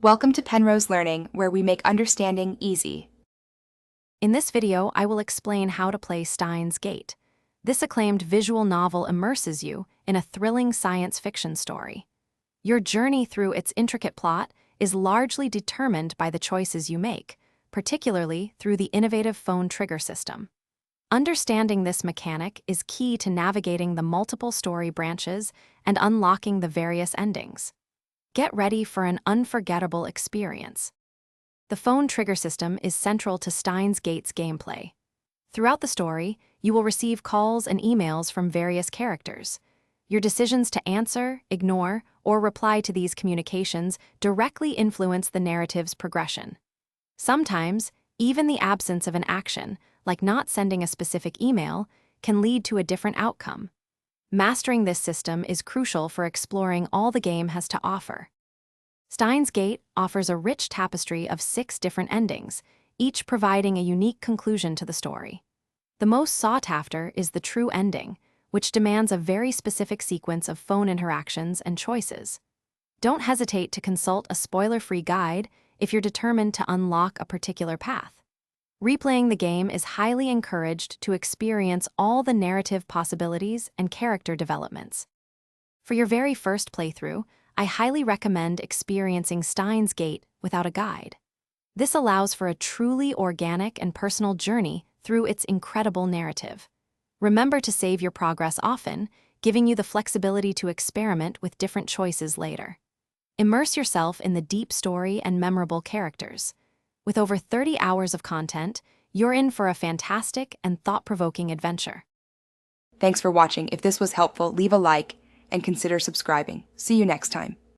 Welcome to Penrose Learning, where we make understanding easy. In this video, I will explain how to play Steins Gate. This acclaimed visual novel immerses you in a thrilling science fiction story. Your journey through its intricate plot is largely determined by the choices you make, particularly through the innovative phone trigger system. Understanding this mechanic is key to navigating the multiple story branches and unlocking the various endings. Get ready for an unforgettable experience. The phone trigger system is central to Steins Gate's gameplay. Throughout the story, you will receive calls and emails from various characters. Your decisions to answer, ignore, or reply to these communications directly influence the narrative's progression. Sometimes, even the absence of an action, like not sending a specific email, can lead to a different outcome. Mastering this system is crucial for exploring all the game has to offer. Steins Gate offers a rich tapestry of 6 different endings, each providing a unique conclusion to the story. The most sought after is the true ending, which demands a very specific sequence of phone interactions and choices. Don't hesitate to consult a spoiler-free guide if you're determined to unlock a particular path. Replaying the game is highly encouraged to experience all the narrative possibilities and character developments. For your very first playthrough, I highly recommend experiencing Steins Gate without a guide. This allows for a truly organic and personal journey through its incredible narrative. Remember to save your progress often, giving you the flexibility to experiment with different choices later. Immerse yourself in the deep story and memorable characters. With over 30 hours of content, you're in for a fantastic and thought-provoking adventure. Thanks for watching. If this was helpful, leave a like and consider subscribing. See you next time.